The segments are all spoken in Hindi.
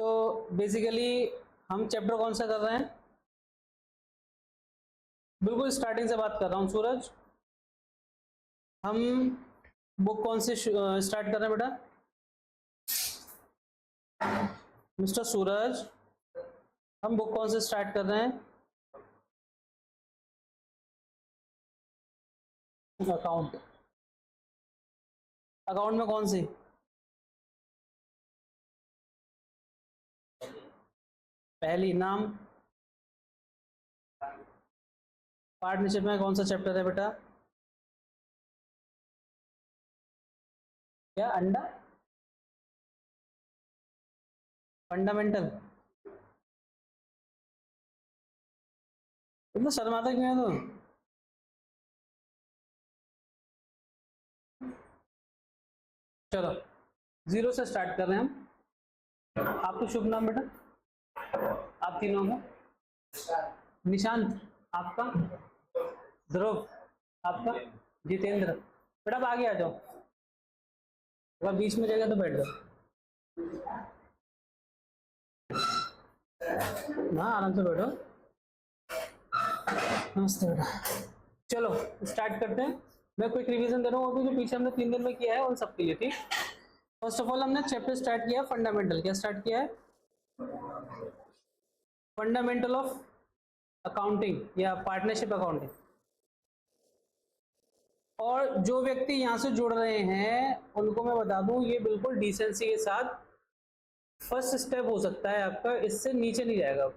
तो बेसिकली हम चैप्टर कौन सा कर रहे हैं? बिल्कुल स्टार्टिंग से बात कर रहा हूँ सूरज। हम बुक कौन से स्टार्ट कर रहे हैं बेटा? मिस्टर सूरज, हम बुक कौन से स्टार्ट कर रहे हैं? अकाउंट। अकाउंट में कौन सी? पहली। नाम? पार्टनरशिप में कौन सा चैप्टर है बेटा? क्या? अंडा? फंडामेंटल? इतना शर्माता क्यों है तू? चलो जीरो से स्टार्ट कर रहे हैं हम। आपको शुभ नाम बेटा? आप तीनों का? निशांत। आपका? ध्रुव। आपका? जितेंद्र। बेटा आप आगे आ जाओ, अगर बीच में जगह तो बैठ जाओ। हाँ आराम से बैठो। नमस्ते बेटा। चलो स्टार्ट करते हैं। मैं क्विक रिवीजन दे रहा हूँ, जो पीछे हमने 3 दिन में किया है उन सबके लिए, ठीक। फर्स्ट ऑफ ऑल हमने चैप्टर स्टार्ट किया फंडामेंटल। क्या स्टार्ट किया है? फंडामेंटल ऑफ अकाउंटिंग या पार्टनरशिप अकाउंटिंग। और जो व्यक्ति यहाँ से जुड़ रहे हैं उनको मैं बता दूं, ये बिल्कुल डिसेंसी के साथ फर्स्ट स्टेप हो सकता है आपका, इससे नीचे नहीं जाएगा।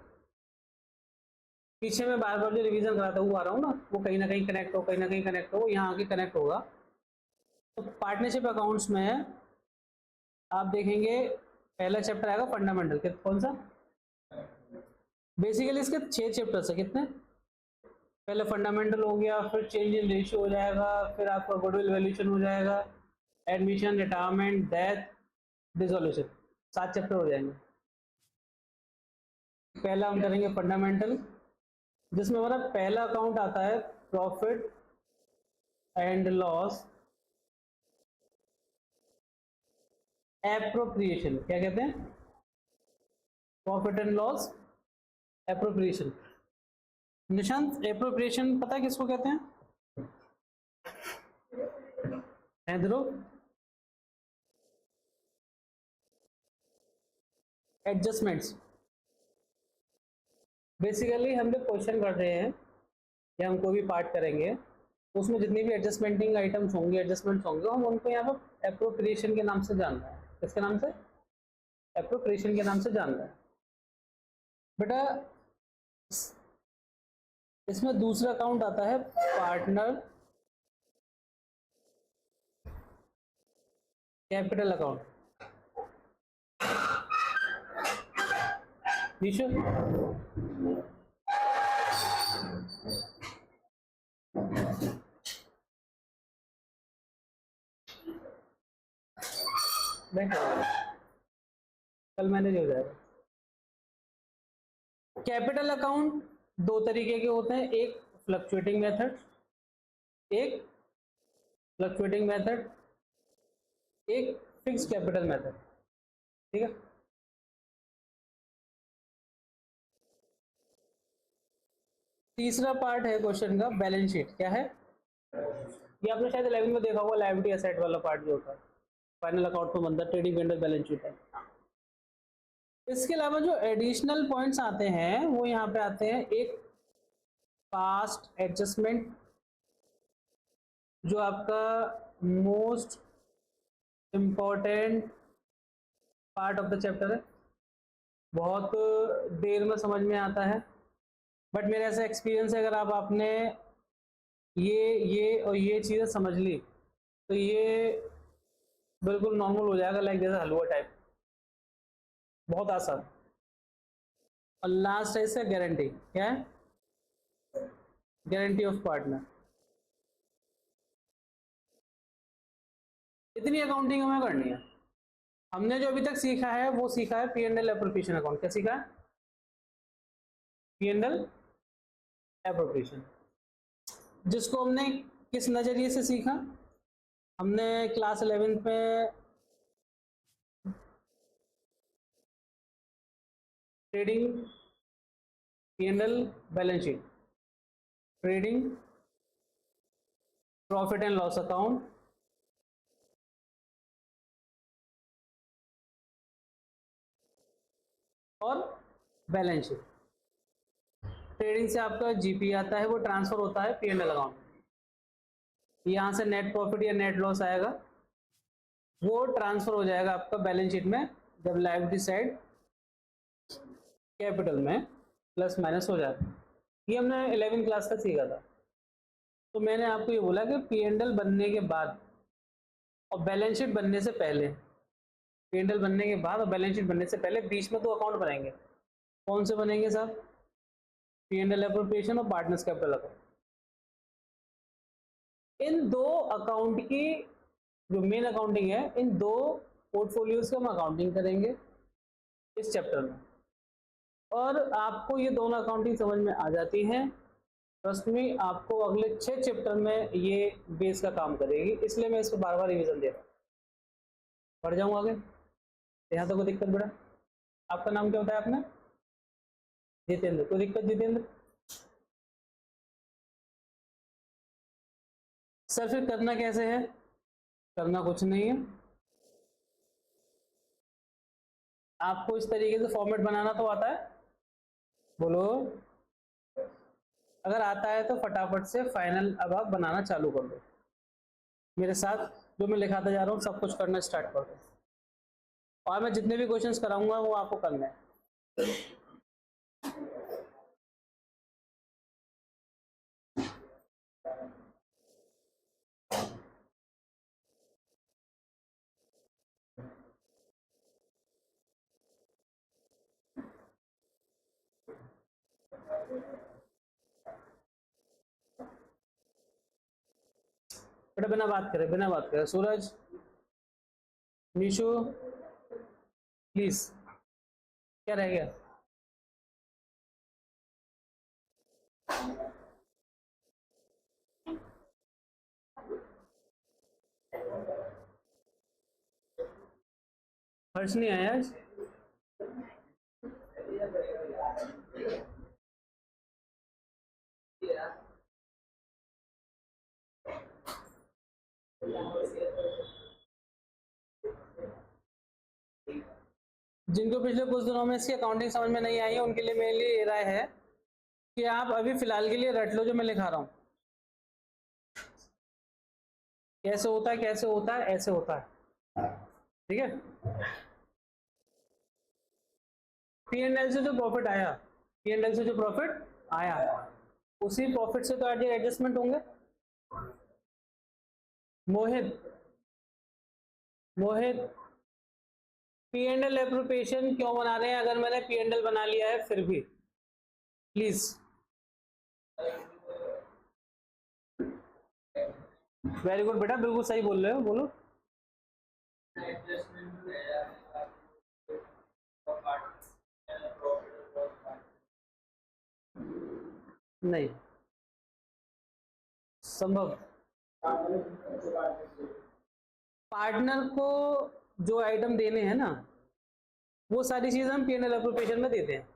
पीछे मैं बार बार जो रिवीजन कराता हुआ आ रहा हूँ ना, वो कहीं ना कहीं कनेक्ट हो, कहीं ना कहीं कनेक्ट हो, यहाँ आके कनेक्ट होगा। तो पार्टनरशिप अकाउंट्स में आप देखेंगे पहला चैप्टर आएगा फंडामेंटल। कौन सा? बेसिकली इसके 6 चैप्टर्स है। कितने? पहले फंडामेंटल हो गया, फिर चेंज इन रेशियो हो जाएगा, फिर आपका गुडविल वैल्यूएशन हो जाएगा, admission, retirement, death, dissolution. 7 chapter हो जाएंगे। पहला हम करेंगे फंडामेंटल, जिसमें हमारा पहला अकाउंट आता है प्रॉफिट एंड लॉस एप्रोप्रिएशन। क्या कहते हैं? Profit and loss appropriation. Nishant, appropriation पता है किसको कहते हैं? ध्रुव? एडजस्टमेंट्स। बेसिकली हम जो क्वेश्चन कर रहे हैं या हम कोई भी पार्ट करेंगे, उसमें जितनी भी एडजस्टमेंटिंग आइटम्स होंगे, एडजस्टमेंट्स होंगे, हम उनको यहाँ पर एप्रोप्रिएशन के नाम से जान रहे हैं। किसके नाम से? एप्रोप्रिएशन के नाम से जान रहे हैं बेटा। इसमें दूसरा अकाउंट आता है पार्टनर कैपिटल अकाउंट। निशु, कल मैनेज हो जाएगा। कैपिटल अकाउंट 2 तरीके के होते हैं, एक फ्लक्चुएटिंग मेथड, एक फ्लक्चुएटिंग मेथड, एक फिक्स कैपिटल मेथड, ठीक है। तीसरा पार्ट है क्वेश्चन का बैलेंस शीट। क्या है ये? आपने शायद 11 में देखा होगा, लायबिलिटी एसेट वाला पार्ट जो होता है फाइनल अकाउंट में बनता है, ट्रेडिंग वेंडर बैलेंस शीट है। इसके अलावा जो एडिशनल पॉइंट्स आते हैं वो यहाँ पे आते हैं। एक पास्ट एडजस्टमेंट, जो आपका most important part of the chapter है, बहुत देर में समझ में आता है, बट मेरा ऐसा एक्सपीरियंस है, अगर आपने ये और ये चीजें समझ ली तो ये बिल्कुल नॉर्मल हो जाएगा, लाइक जैसे हलवा टाइप, बहुत आसान। और लास्ट है इसका गारंटी। क्या है? Guarantee of partner. इतनी अकाउंटिंग हमें करनी है। हमने जो अभी तक सीखा है वो सीखा है P&L एप्रोप्रिएशन अकाउंट। क्या सीखा है? P&L एप्रोप्रिएशन, जिसको हमने किस नजरिए से सीखा? हमने क्लास 11th में trading P&L balance sheet, trading profit and loss account, और बैलेंस शीट। ट्रेडिंग से आपका जीपी आता है, वो ट्रांसफर होता है P&L अकाउंट। यहां से नेट प्रॉफिट या नेट लॉस आएगा, वो ट्रांसफर हो जाएगा आपका बैलेंस शीट में, जब लायबिलिटी साइड कैपिटल में प्लस माइनस हो जाता है। ये हमने 11वीं क्लास का सीखा था। तो मैंने आपको ये बोला कि P&L बनने के बाद और बैलेंस शीट बनने से पहले, P&L बनने के बाद और बैलेंस शीट बनने से पहले बीच में दो अकाउंट बनेंगे। कौन से बनेंगे साहब? P&L एप्रोप्रिएशन और पार्टनर्स कैपिटल अकाउंट। इन दो अकाउंट की जो मेन अकाउंटिंग है, इन दो पोर्टफोलियोज की हम अकाउंटिंग करेंगे इस चैप्टर में, और आपको ये दोनों अकाउंटिंग समझ में आ जाती हैं। ट्रस्ट में आपको अगले 6 चैप्टर में ये बेस का काम करेगी, इसलिए मैं इस पर बार बार रिविजन दे रहा हूँ। पढ़ जाऊँ आगे, यहाँ तो कोई दिक्कत बेटा? आपका नाम क्या बताया आपने? जितेंद्र। कोई दिक्कत जितेंद्र? सर फिर करना कैसे है? करना कुछ नहीं है, आपको इस तरीके से फॉर्मेट बनाना तो आता है? बोलो। अगर आता है तो फटाफट से फाइनल अब आप बनाना चालू कर दो। मेरे साथ जो मैं लिखाता जा रहा हूँ सब कुछ करना स्टार्ट कर दो, और मैं जितने भी क्वेश्चंस कराऊंगा वो आपको करना है। बेटा बिना बात करे सूरज, निशु, प्लीज। क्या रह गया? हर्ष नहीं आया आज? जिनको पिछले कुछ दिनों में इसकी अकाउंटिंग समझ में नहीं आई है, उनके लिए मेरे लिए राय है कि आप अभी फिलहाल के लिए रट लो जो मैं लिखा रहा हूं। कैसे होता है, कैसे होता है, ऐसे होता है, ठीक है? P&L से जो प्रॉफिट आया, P&L से जो प्रॉफिट आया, उसी प्रॉफिट से तो एडजस्टमेंट होंगे। मोहित, P&L एप्रोप्रिएशन क्यों बना रहे हैं अगर मैंने P&L बना लिया है फिर भी? प्लीज। वेरी गुड बेटा, बिल्कुल सही बोल रहे हो, बोलो। नहीं संभव। पार्टनर को जो आइटम देने हैं ना, वो सारी चीजें हम P&L एप्रोप्रिएशन में देते हैं।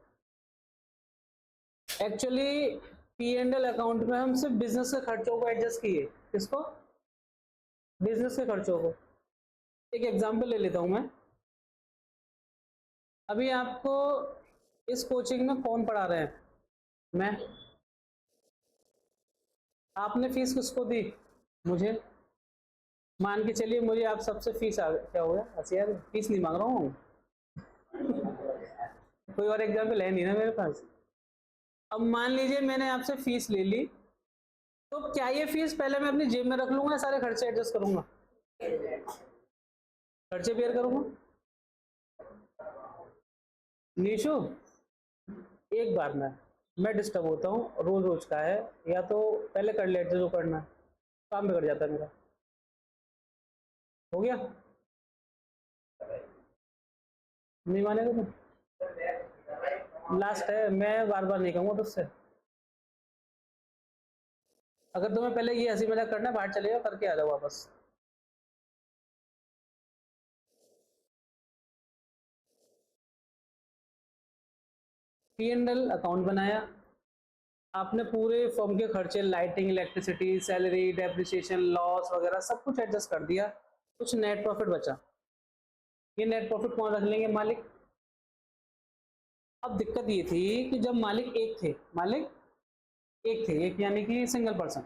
एक्चुअली P&L अकाउंट में हम सिर्फ बिजनेस के खर्चों को एडजस्ट किए। किसको? बिजनेस के खर्चों को। एक एग्जांपल ले लेता हूं मैं। अभी आपको इस कोचिंग में कौन पढ़ा रहे हैं? मैं। आपने फीस किसको दी? मुझे। मान के चलिए मुझे आप सबसे फीस आ क्या हो गया? अच्छा यार, फीस नहीं मांग रहा हूँ। कोई और एग्जाम्पल है नहीं ना मेरे पास। अब मान लीजिए मैंने आपसे फीस ले ली, तो क्या ये फीस पहले मैं अपनी जेब में रख लूंगा, सारे खर्चे एडजस्ट करूंगा? खर्चे बेयर करूंगा। निशु, एक बार में मैं डिस्टर्ब होता हूँ, रोज रोज का है, या तो पहले कर लेते जो करना है, काम बिगड़ जाता है मेरा। हो गया? नहीं मानेगा तुम? लास्ट है, मैं बार बार नहीं कहूंगा तुझसे। अगर तुम्हें पहले ये हंसी मजाक करना है, बाहर चले जाओ, करके आ जाओ वापस। P&L अकाउंट बनाया, आपने पूरे फर्म के खर्चे, lighting, electricity, salary, depreciation, loss वगैरह सब कुछ एडजस्ट कर दिया, कुछ नेट प्रॉफिट बचा। ये नेट प्रॉफिट कौन रख लेंगे? मालिक। अब दिक्कत ये थी कि जब मालिक एक थे, एक यानी कि सिंगल पर्सन,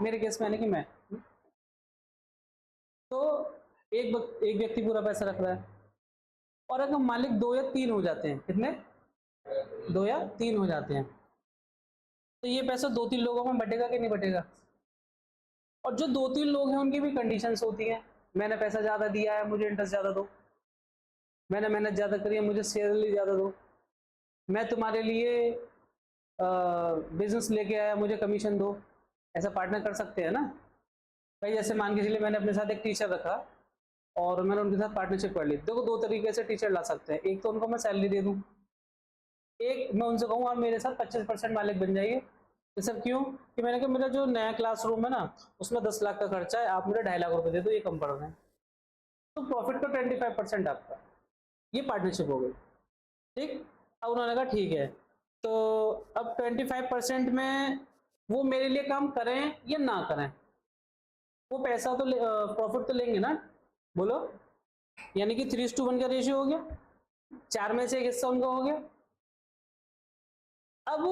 मेरे केस में यानी कि मैं, तो एक व्यक्ति पूरा पैसा रख रहा है, और अगर मालिक 2 या 3 हो जाते हैं, कितने? 2 या 3 हो जाते हैं, तो ये पैसा 2-3 लोगों में बटेगा कि नहीं बटेगा? और जो 2-3 लोग हैं उनकी भी कंडीशंस होती हैं, मैंने पैसा ज़्यादा दिया है, मुझे इंटरेस्ट ज़्यादा दो, मैंने मेहनत ज़्यादा करी है, मुझे सैलरी ज़्यादा दो, मैं तुम्हारे लिए बिजनेस लेके आया, मुझे कमीशन दो। ऐसा पार्टनर कर सकते हैं ना भाई। जैसे मान के चलिए मैंने अपने साथ एक टीचर रखा और मैंने उनके साथ पार्टनरशिप कर ली। देखो 2 तरीके से टीचर ला सकते हैं, एक तो उनको मैं सैलरी दे दूं, एक मैं उनसे कहूँ आप मेरे साथ 25% मालिक बन जाइए। ये सब क्यों? कि मैंने कहा मेरा जो नया क्लासरूम है ना उसमें 10 लाख का खर्चा है, आप मुझे 2.5 लाख रुपए दे दो, ये कम पड़ रहे हैं, तो प्रॉफिट का 25% आपका, ये पार्टनरशिप हो गई। ठीक, अब उन्होंने कहा ठीक है, तो अब 25% में वो मेरे लिए काम करें या ना करें, वो पैसा तो प्रॉफिट तो लेंगे ना, बोलो। यानी कि 3:1 का रेशियो हो गया, 4 में से एक हिस्सा उनका हो गया। अब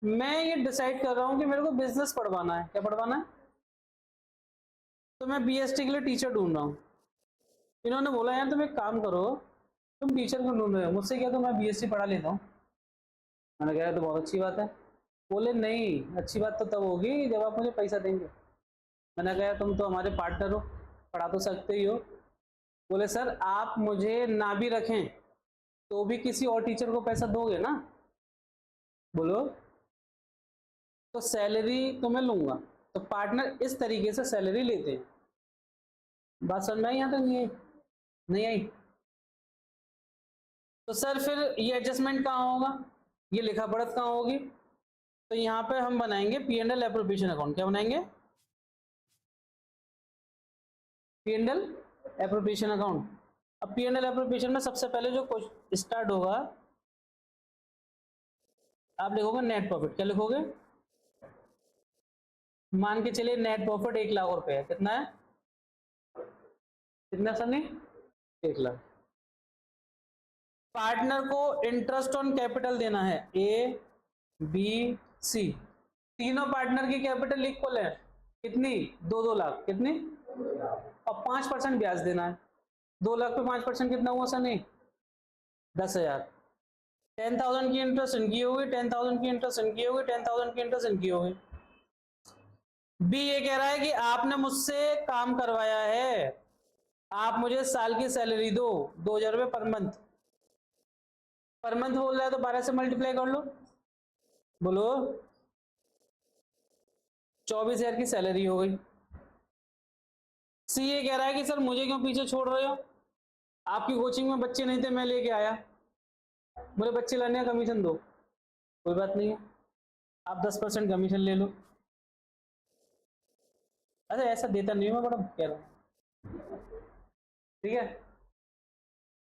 मैं ये डिसाइड कर रहा हूं कि मेरे को बिजनेस पढ़वाना है। क्या पढ़वाना है? तो मैं बीएसटी के लिए टीचर ढूंढ रहा हूँ। इन्होंने बोला यार तुम एक काम करो, तुम टीचर को ढूंढ रहे हो, मुझसे क्या, तो मैं बीएसटी पढ़ा लेता हूँ। मैंने कहा तो बहुत अच्छी बात है। बोले नहीं, अच्छी बात तो तब होगी जब आप मुझे पैसा देंगे। मैंने कहा तुम तो हमारे पार्टनर हो, पढ़ा तो सकते ही हो। बोले सर आप मुझे ना भी रखें तो भी किसी और टीचर को पैसा दोगे ना? बोलो। तो सैलरी तो मैं लूंगा, तो पार्टनर इस तरीके से सैलरी लेते हैं। बात समझ में आई यहाँ तक? नहीं आई? तो सर फिर ये एडजस्टमेंट कहाँ होगा, ये लिखा पढ़त कहाँ होगी? तो यहाँ पे हम बनाएंगे P&L एप्रोप्रिएशन अकाउंट। क्या बनाएंगे? P&L appropriation account. अब P&L एप्रोप्रिएशन में सबसे पहले जो स्टार्ट होगा, आप लिखोगे नेट प्रॉफिट। क्या लिखोगे? मान के चलिए नेट प्रॉफिट 1 लाख रुपए है। कितना है? कितना सनी? 1 लाख। पार्टनर को इंटरेस्ट ऑन कैपिटल देना है, ए बी सी, तीनों पार्टनर की कैपिटल इक्वल है। कितनी? 2-2 लाख। कितनी? और 5% ब्याज देना है। 2 लाख पे 5% कितना हुआ सनी? 10,000। 10,000 की इंटरेस्ट इनकी होगी, 10,000 की इंटरेस्ट इनकी होगी, 10,000 की इंटरेस्ट इनकी होगी। बी ये कह रहा है कि आपने मुझसे काम करवाया है, आप मुझे साल की सैलरी दो, 2,000 रुपये पर मंथ। पर मंथ बोल रहा है तो 12 से मल्टीप्लाई कर लो, बोलो। 24,000 की सैलरी हो गई। सी ये कह रहा है कि सर मुझे क्यों पीछे छोड़ रहे हो, आपकी कोचिंग में बच्चे नहीं थे, मैं लेके आया, मुझे बच्चे लाने का कमीशन दो। कोई बात नहीं है, आप 10% कमीशन ले लो। अरे ऐसा देता नहीं मैं, बड़ा कह रहा हूँ। ठीक है,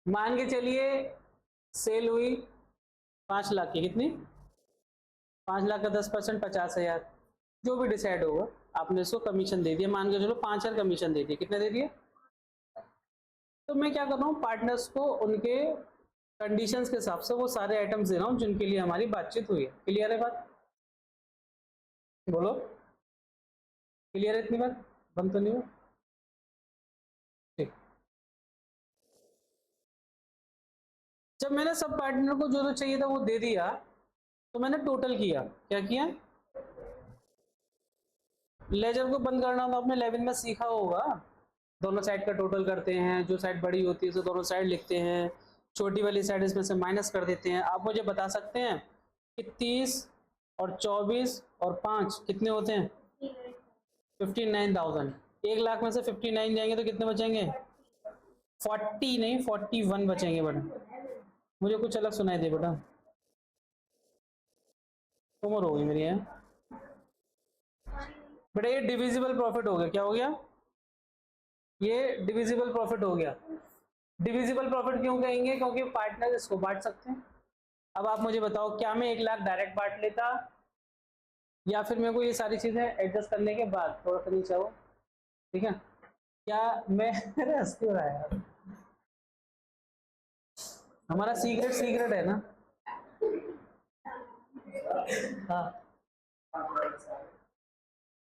मान के चलिए सेल हुई 5 लाख की। कितनी? 5 लाख का 10% 50,000, जो भी डिसाइड होगा। आपने इसको कमीशन दे दिया, मान के चलो 5,000 कमीशन दे दिए। कितने दे दिए? तो मैं क्या कर रहा हूँ, पार्टनर्स को उनके कंडीशंस के हिसाब से वो सारे आइटम्स दे रहा हूँ जिनके लिए हमारी बातचीत हुई है। क्लियर है बात? बोलो, क्लियर है इतनी बात? बंद तो नहीं हो? ठीक। जब मैंने सब पार्टनर को जो जो चाहिए था वो दे दिया, तो मैंने टोटल किया। क्या किया? लेजर को बंद करना तो आपने 11 में सीखा होगा। दोनों साइड का टोटल करते हैं, जो साइड बड़ी होती है तो दोनों साइड लिखते हैं, छोटी वाली साइड इसमें से माइनस कर देते हैं। आप मुझे बता सकते हैं कि 30 और 24 और 5 कितने होते हैं? 59,000। 1 लाख में से 59 जाएंगे तो कितने बचेंगे? 40 नहीं, 41 बचेंगे बेटा। मुझे कुछ अलग सुनाई दे बेटा, उम्र हो गई मेरी है बेटा। ये डिविजिबल प्रॉफिट हो गया। क्या हो गया? ये डिविजिबल प्रॉफिट हो गया। डिविजिबल प्रॉफिट क्यों कहेंगे? क्योंकि पार्टनर इसको बांट सकते हैं। अब आप मुझे बताओ, क्या मैं 1 लाख डायरेक्ट बांट लेता, या फिर मेरे को ये सारी चीजें एडजस्ट करने के बाद, थोड़ा सा नीचे आओ, ठीक है, क्या मैं अरे हंस क्यों रहा है यार, हमारा सीक्रेट सीक्रेट है ना। हाँ,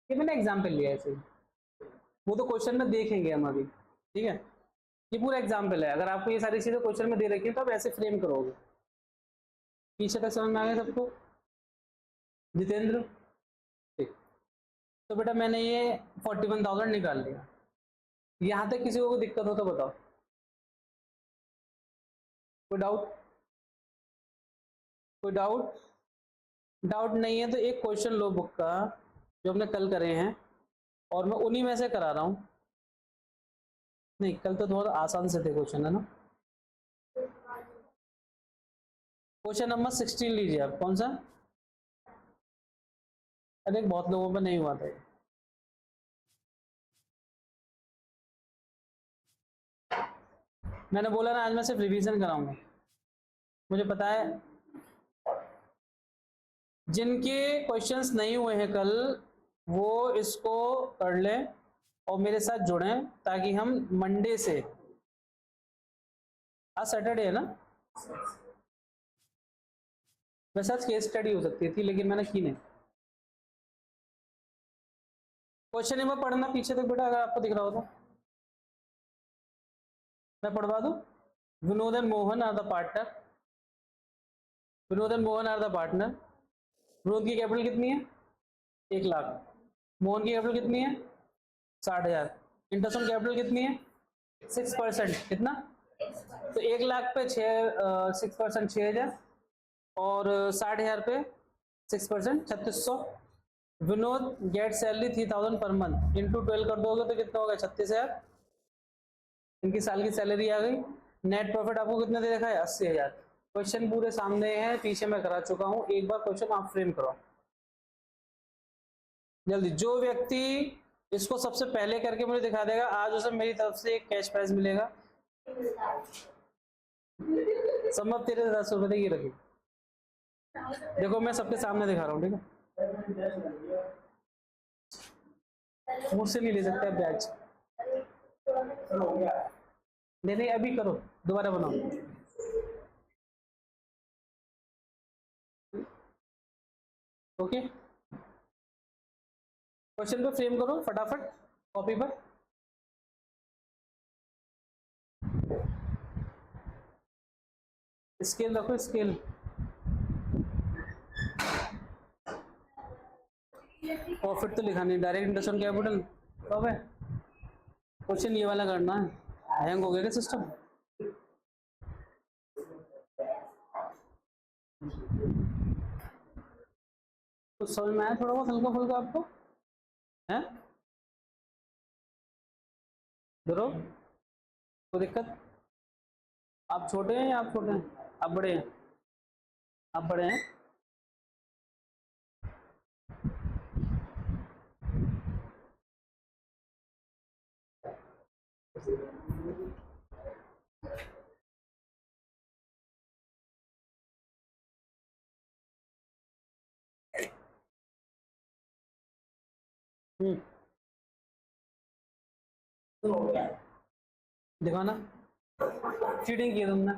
ये मैंने एग्जाम्पल लिया है ऐसे ही। वो तो क्वेश्चन में देखेंगे हम अभी, ठीक है, ये पूरा एग्जाम्पल है। अगर आपको ये सारी चीजें क्वेश्चन में दे रखी है तो आप ऐसे फ्रेम करोगे। पीछे तक समझ में आ गया सबको? जितेंद्र, ठीक। तो बेटा मैंने ये 41,000 निकाल लिया। यहाँ तक किसी को कोई दिक्कत हो तो बताओ, कोई डाउट? कोई डाउट? डाउट नहीं है तो एक क्वेश्चन लो बुक का, जो हमने कल करे हैं, और मैं उन्हीं में से करा रहा हूँ। नहीं, कल तो थोड़ा आसान से थे क्वेश्चन, है ना। क्वेश्चन नंबर 16 लीजिए आप। कौन सा? अरे बहुत लोगों पर नहीं हुआ था ये। मैंने बोला ना आज मैं सिर्फ रिवीजन कराऊंगा। मुझे पता है जिनके क्वेश्चंस नहीं हुए हैं कल, वो इसको कर लें और मेरे साथ जुड़ें, ताकि हम मंडे से, आज सैटरडे है ना, वैसे आज केस स्टडी हो सकती थी लेकिन मैंने की नहीं। क्वेश्चन नंबर पढ़ना पीछे तक बेटा, अगर आपको दिख रहा हो तो मैं पढ़वा दूं। Vinod and Mohan are the partner. Vinod and Mohan are the partner. Vinod की कैपिटल कितनी है? 1 लाख। मोहन की कैपिटल कितनी है? 60,000। इंटरेस्ट ऑन कैपिटल कितनी है? 6%। कितना? तो 1 लाख पे 6% 6,000, और 60,000 पे 6% 3600। Vinod get salary 3,000 per month, into 12 कर दोगे तो कितना होगा? 36,000। इनकी साल की सैलरी आ गई। नेट प्रॉफिट आपको कितना दे रखा है? 80,000। क्वेश्चन पूरे सामने है, पीछे मैं करा चुका हूं, एक बार क्वेश्चन आप फ्रेम करो जल्दी। जो व्यक्ति इसको सबसे पहले करके मुझे दिखा देगा, आज उसे मेरी तरफ से एक कैश प्राइज मिलेगा। संभव तेरे 10 रुपए की रखी। देखो मैं सबके सामने दिखा रहा हूँ, ठीक है, मुझसे नहीं ले सकते ब्याज। नहीं नहीं, अभी करो, दोबारा बनाओ। ओके, क्वेश्चन को फ्रेम करो फटाफट कॉपी पर। स्केल रखो, स्केल। प्रॉफिट तो लिखा नहीं, डायरेक्ट इंटरेस्ट ऑन कैपिटल कब है? क्वेश्चन ये वाला करना है। हैंग हो गया क्या सिस्टम? कुछ समझ में आया थोड़ा बहुत हल्का फुल्का आपको? है ब्रो? कोई दिक्कत? आप छोटे हैं या आप छोटे हैं? आप बड़े हैं? आप बड़े हैं? हम्म, दिखाना। चीटिंग की तुमने।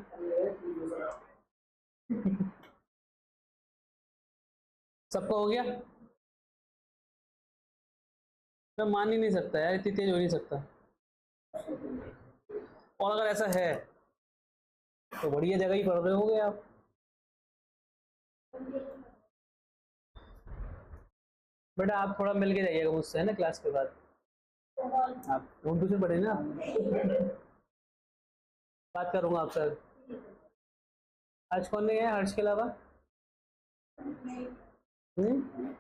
सबका हो गया? मैं मान ही नहीं सकता यार, इतनी तेज हो नहीं सकता। और अगर ऐसा है तो बढ़िया जगह ही पढ़ रहे होगे आप। बेटा आप थोड़ा मिल के जाइएगा मुझसे, है ना, क्लास के बाद। आप उर्दू से पढ़े ना, बात करूंगा आपसे। आज कौन नहीं है हर्ष के अलावा? हम्म,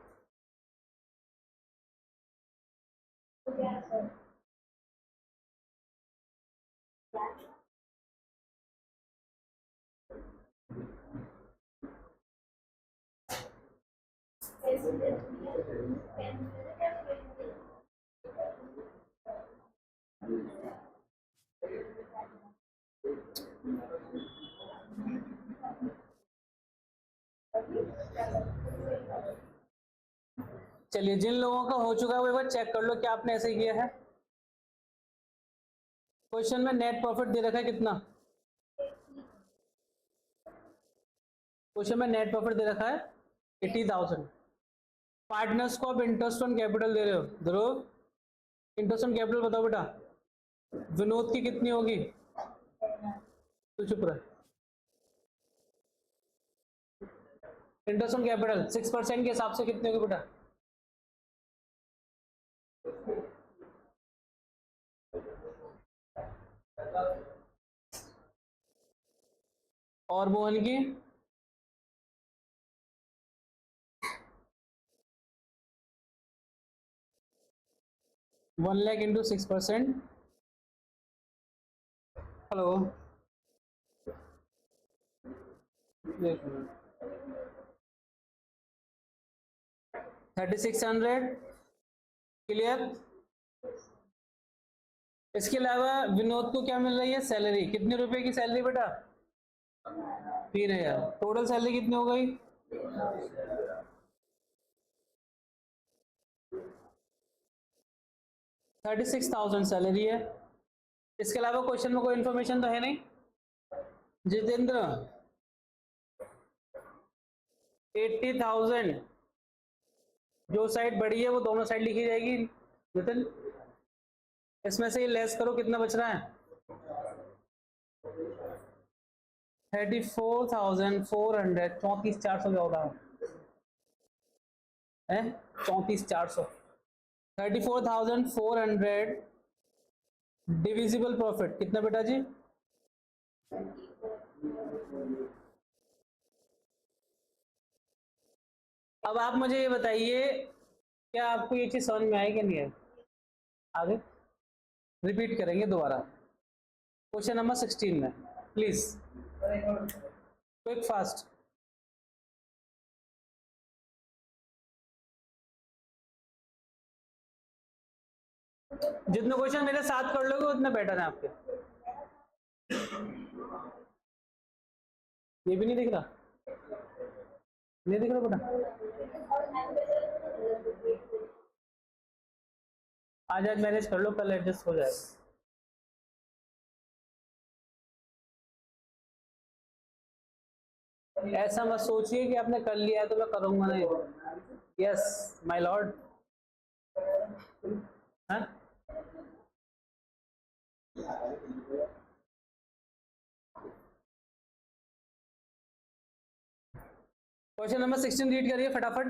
चलिए, जिन लोगों का हो चुका है वो एक बार चेक कर लो क्या आपने ऐसे किया है। क्वेश्चन में नेट प्रॉफिट दे रखा है कितना? क्वेश्चन में नेट प्रॉफिट दे रखा है 80,000। पार्टनर्स को आप इंटरेस्ट ऑन कैपिटल दे रहे हो। ध्रुव, इंटरेस्ट ऑन कैपिटल बताओ बेटा, विनोद की कितनी होगी? तो चुप रहे। इंटरेस्ट ऑन कैपिटल 6% के हिसाब से कितने होगी बेटा? और मोहन की? 1 लाख इंटू 6%। Hello, 3600 clear. इसके अलावा विनोद को क्या मिल रही है? सैलरी। कितने रुपए की सैलरी बेटा? 3,000। टोटल सैलरी कितनी हो गई? 36,000 सैलरी है। इसके अलावा क्वेश्चन में कोई इंफॉर्मेशन तो है नहीं। जितेंद्र, 80,000 जो साइड बड़ी है वो दोनों साइड लिखी जाएगी। नितिन, इसमें से ये लेस करो, कितना बच रहा है? 34,400। 34,400 क्या होगा? 34,400। 34,400 डिविजिबल प्रॉफिट कितना बेटा जी? अब आप मुझे ये बताइए, क्या आपको ये चीज समझ में आई कि नहीं है? आगे रिपीट करेंगे दोबारा। क्वेश्चन नंबर 16 में प्लीज क्विक फास्ट। जितने क्वेश्चन मेरे साथ कर लोगे उतने बेटर है आपके। ये भी नहीं दिख रहा? नहीं दिख रहा बेटा? आज आज मैनेज कर लो, कल एडजस्ट हो जाएगा। ऐसा मत सोचिए कि आपने कर लिया है तो मैं करूंगा नहीं। Yes my Lord. Question number 16 read करिए फटाफट।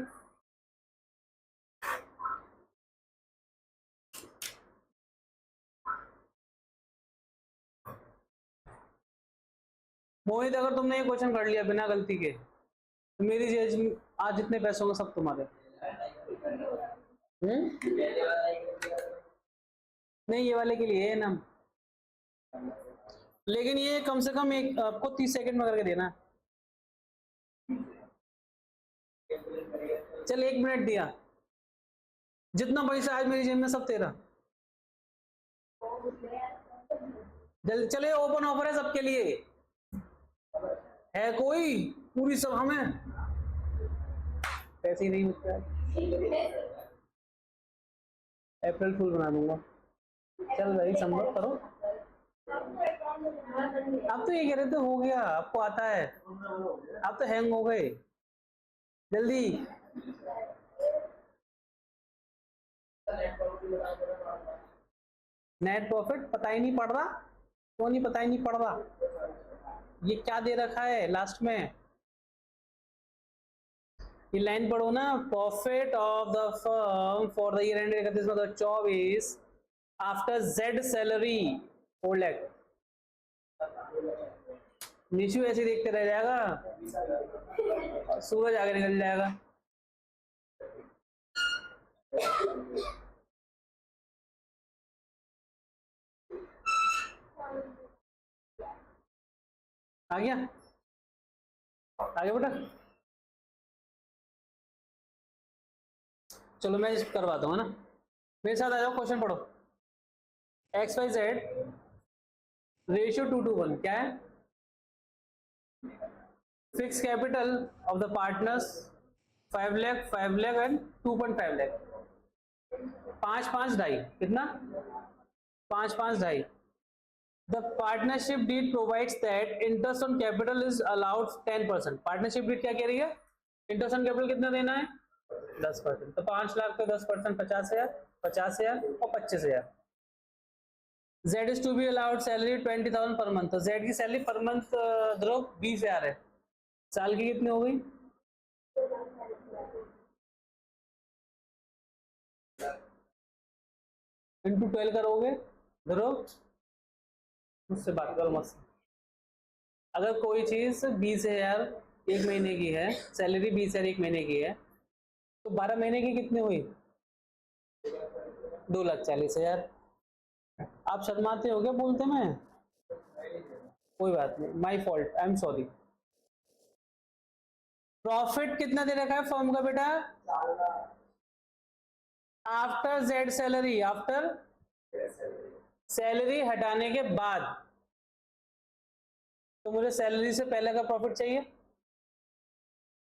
मोहित, अगर तुमने ये क्वेश्चन कर लिया बिना गलती के तो मेरी जेज आज जितने पैसे होंगे सब तुम्हारे। नहीं, ये वाले के लिए है ना, लेकिन ये कम से कम एक आपको 30 सेकंड में करके देना। चल 1 मिनट दिया, जितना पैसा आज मेरी जेब में सब तेरा। जल्दी चले, ओपन ऑफर है सबके लिए। है कोई पूरी सभा में? पैसे ही नहीं मिलता है। अप्रैल फूल बना दूंगा। चल भाई संभव करो। आप तो ये कह रहे थे हो गया, आपको आता है, आप तो हैंग हो गए। जल्दी नेट प्रॉफिट पता ही नहीं पड़ रहा। क्यों नहीं पता ही नहीं पड़ रहा? ये क्या दे रखा है लास्ट में? ये लाइन पढ़ो ना, profit of the firm for the year and 31/24 after Z salary 4 lakh. Nishu ऐसे देखते रह जाएगा, सूरज आगे निकल जाएगा। आ गया? आगे बेटा चलो मैं करवाता हूँ ना, मेरे साथ आ जाओ। क्वेश्चन पढ़ो। XYZ रेशियो 2:1 क्या है? Fix capital of the partners 5 lakh and 2.5 lakh, 5 ढाई, कितना 5 ढाई। The partnership deed provides that interest on capital is allowed 10%। Partnership deed क्या कह रही है, इंटरेस्ट ऑन कैपिटल कितना देना है 10%। तो 5 लाख पे 10% 50,000, 50,000 और 25,000। Z is to be allowed salary 20,000 per month. तो Z की सैलरी पर मंथ ध्रुव 20,000 है, साल की कितनी हो गई, इंटू 12 करोगे ध्रुव, मुझसे बात करो मत। अगर कोई चीज 20,000 एक महीने की है, सैलरी 20,000 एक महीने की है, तो 12 महीने की कितनी हुई 2,40,000। आप शर्माते हो क्या बोलते मैं, कोई बात नहीं, my fault, I am sorry. Profit कितना दे रखा है फर्म का बेटा, after Z salary, after salary हटाने के बाद। तो मुझे सैलरी से पहले का प्रॉफिट चाहिए।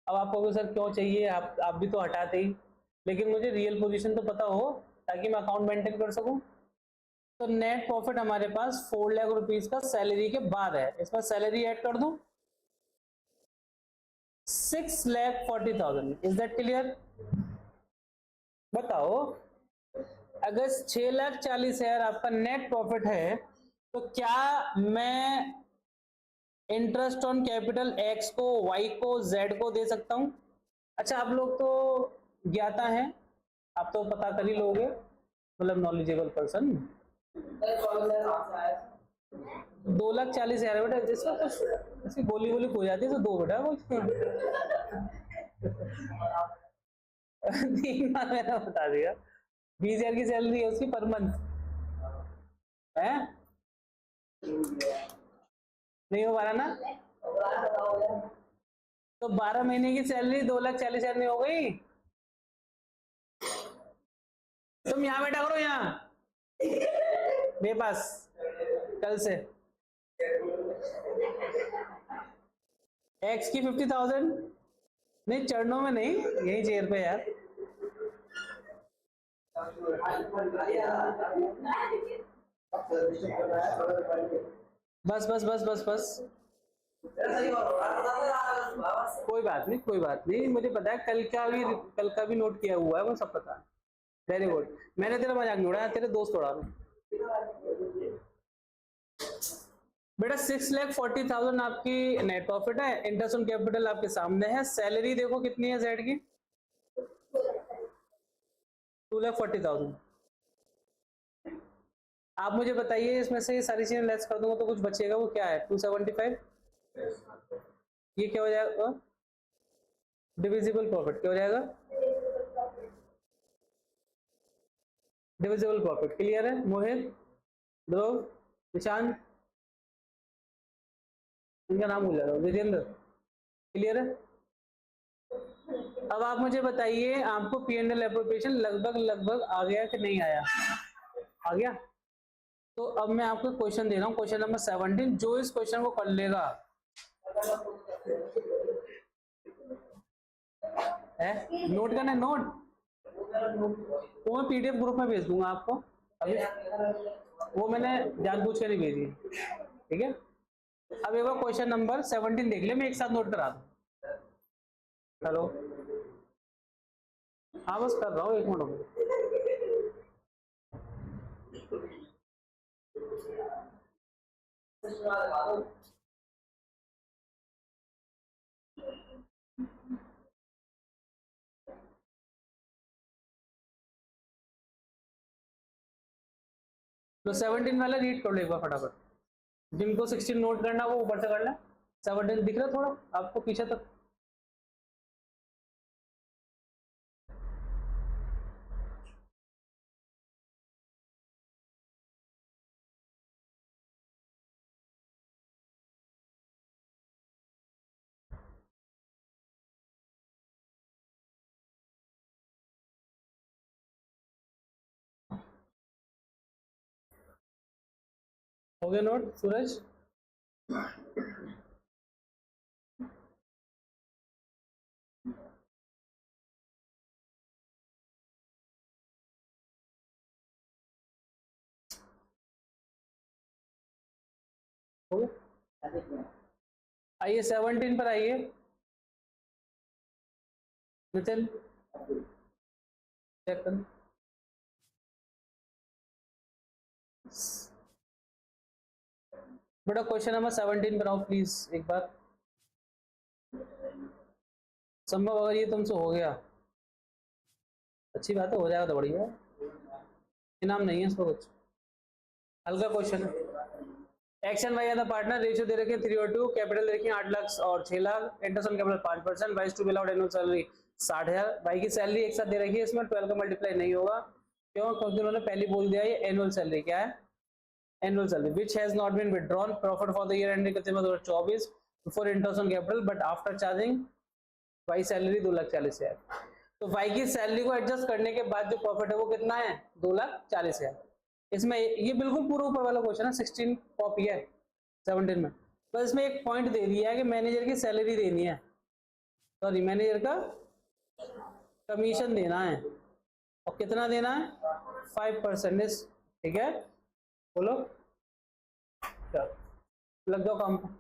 अब आप कहोगे सर क्यों चाहिए, आप भी तो हटाते ही, लेकिन मुझे रियल पोजीशन तो पता हो ताकि मैं अकाउंट मेंटेन कर सकूं। तो नेट प्रॉफिट हमारे पास 4 लाख रुपीस का सैलरी के बाद है, इसमें सैलरी ऐड कर दूं 6,40,000। इज दैट क्लियर, बताओ अगर 6,40,000 आपका नेट प्रॉफिट है, तो क्या मैं इंटरेस्ट ऑन कैपिटल एक्स को, वाई को, जेड को दे सकता हूं। अच्छा आप लोग तो ज्ञाता हैं, आप तो पता कर ही लोगे, मतलब नॉलेजेबल पर्सन। 2,40,000 बेटा, जिसका कुछ इसकी गोली गोली हो जाती है तो दो बेटा कुछ 3 बार मैंने बता दिया, 20,000 की सैलरी है उसकी पर मंथ है, नहीं हो पा रहा ना। तो 12 महीने की सैलरी 2,40,000 में हो गई। तुम यहाँ बैठा करो, यहाँ मेरे पास कल से। एक्स की 50,000, नहीं चरणों में नहीं, यही चेयर पे यार। बस बस बस बस बस, कोई बात नहीं, कोई बात नहीं, मुझे पता है कल का भी नोट किया हुआ है, वो सब पता है। वेरी गुड, मैंने तेरा मजाक नहीं उड़ाया, तेरे दोस्त उड़ा रहा हूं बेटा। 6,40,000 आपकी नेट प्रॉफिट है, इंटरेस्ट ऑन कैपिटल आपके सामने है, सैलरी देखो कितनी है जेड की 2,40,000। आप मुझे बताइए इसमें से ये सारी चीजें लेस कर दूंगा तो कुछ बचेगा, वो क्या है 275, ये क्या हो जाएगा डिविजिबल प्रॉफिट, क्या हो जाएगा डिविजिबल प्रॉफिट। क्लियर है मोहित, ध्रुव, निशांत, इनका नाम भूल जा रहा हूँ, विजेंद्र, क्लियर है। अब आप मुझे बताइए आपको P&L एप्रोप्रिएशन लगभग लगभग आ गया कि नहीं आया, आ गया। तो अब मैं आपको क्वेश्चन दे रहा हूँ, क्वेश्चन नंबर 17, जो इस क्वेश्चन को कर लेगा है, नोट करना है नोट, वो मैं PDF ग्रुप में भेज दूंगा आपको अभी, वो मैंने जानबूझ के नहीं भेजी, ठीक है। अब एक बार क्वेश्चन नंबर 17 देख ले, मैं एक साथ नोट करा दूं। हेलो, हाँ बस कर रहा हूँ, 1 मिनट। तो 17 वाला रीड कर लो एक बार फटाफट, जिनको 16 नोट करना वो ऊपर से कर लें। 17 दिख रहा थोड़ा आपको पीछे तक, हो गया नोट सूरज। हो गया। आइए 17 पर आइए नितिन, चेक कर। बेटा क्वेश्चन नंबर 17 पर आओ प्लीज एक बार। संभव अगर ये तुमसे हो गया अच्छी बात है, हो जाएगा तो बढ़िया, इनाम नहीं है इसको कुछ, हल्का क्वेश्चन है। Action Y the partner, ratio दे रखे 3:2, कैपिटल दे रखी 8 लाख और 6 lakh, interest on capital 5%, wise to be allowed annual salary 60,000। भाई की सैलरी एक साथ दे रखी है, इसमें 12 का मल्टीप्लाई नहीं होगा, क्यों? क्योंकि उन्होंने पहले बोल दिया ये एनुअल सैलरी क्या है, annual salary which has not been withdrawn, profit for the year ending 2024 before interest on capital but after charging Y salary 2,40,000। तो वाई की सैलरी को एडजस्ट करने के बाद जो प्रॉफिट है वो कितना है, 2,40,000। इसमें ये बिल्कुल पूरा ऊपर वाला क्वेश्चन है, 16 कॉपी है 17 में, बस इसमें एक पॉइंट दे दिया है कि मैनेजर की सैलरी देनी है, सॉरी मैनेजर का कमीशन देना है, और कितना देना है, 5%। ठीक है, बोलो लग जाओ काम पे,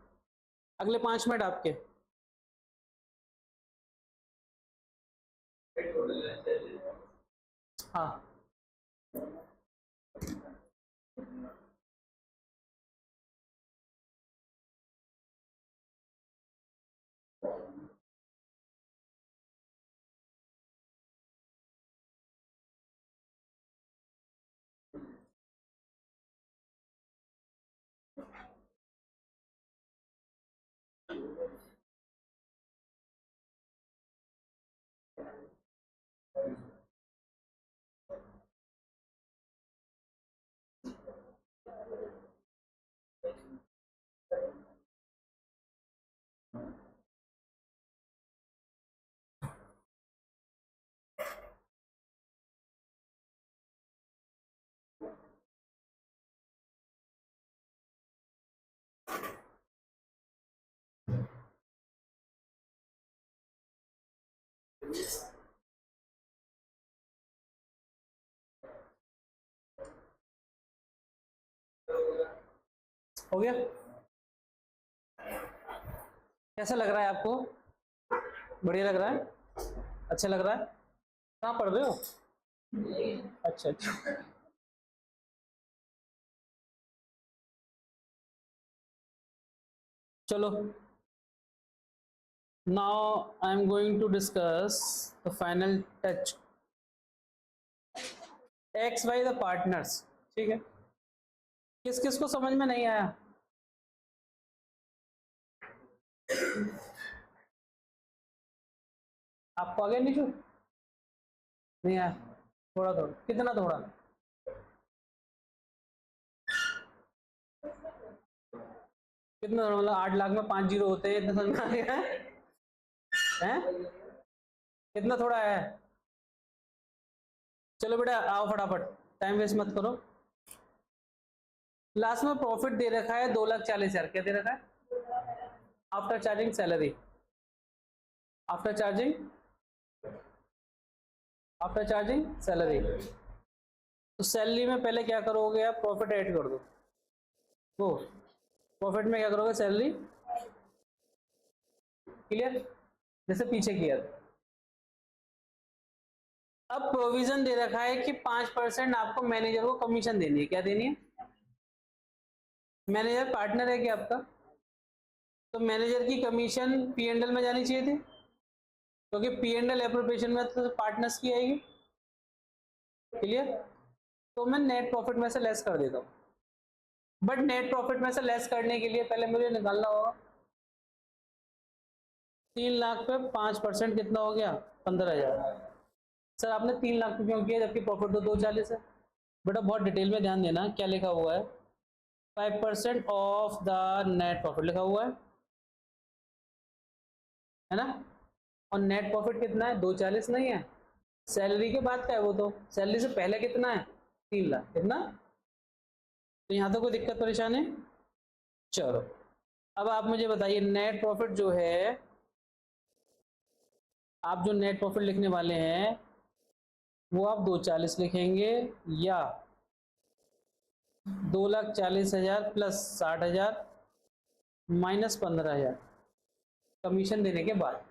अगले 5 मिनट आपके। हाँ हो गया, कैसा लग रहा है आपको, बढ़िया लग रहा है, अच्छा लग रहा है, कहाँ पढ़ रहे हो, अच्छा अच्छा, चलो now I am going to discuss the final touch x why the partners. ठीक है, किस किस को समझ में नहीं आया, आपको आ गया निशु, नहीं आया, थोड़ा थोड़ा, कितना थोड़ा, कितना थोड़ा, मतलब 8 लाख में 5 जीरो होते हैं, इतना समझ में आ गया है? कितना थोड़ा है, चलो बेटा आओ फटाफट, टाइम वेस्ट मत करो। लास्ट में प्रॉफिट दे रखा है 2,40,000, क्या दे रखा है, after charging salary, after charging, after charging salary. तो सैलरी में पहले क्या करोगे आप, प्रॉफिट ऐड कर दो, वो प्रॉफिट में क्या करोगे, सैलरी, क्लियर, जैसे पीछे किया था। अब प्रोविजन दे रखा है कि 5% आपको मैनेजर को कमीशन देनी है, क्या देनी है, मैनेजर पार्टनर है क्या आपका, तो मैनेजर की कमीशन P&L में जानी चाहिए थी, क्योंकि P&L एप्रोप्रिएशन में तो पार्टनर्स की आएगी, क्लियर। तो मैं नेट प्रॉफिट में से लेस कर देता हूँ, बट नेट प्रॉफिट में से लेस करने के लिए पहले मुझे निकालना होगा 3 लाख पे 5% कितना हो गया, 15,000। सर आपने 3 लाख पे क्यों किया जबकि प्रॉफिट तो 2,40 है, बेटा बहुत डिटेल में ध्यान देना, क्या लिखा हुआ है, 5% ऑफ द नेट प्रॉफिट लिखा हुआ है ना, और नेट प्रॉफिट कितना है, 2,40 नहीं है, सैलरी के बाद का है वो, तो सैलरी से पहले कितना है, 3 लाख, कितना, तो यहाँ तो कोई दिक्कत परेशानी, चलो अब आप मुझे बताइए नेट प्रॉफिट जो है, आप जो नेट प्रॉफिट लिखने वाले हैं वो आप 2,40 लिखेंगे या 2,40,000 प्लस 60,000 -15,000 कमीशन देने के बाद।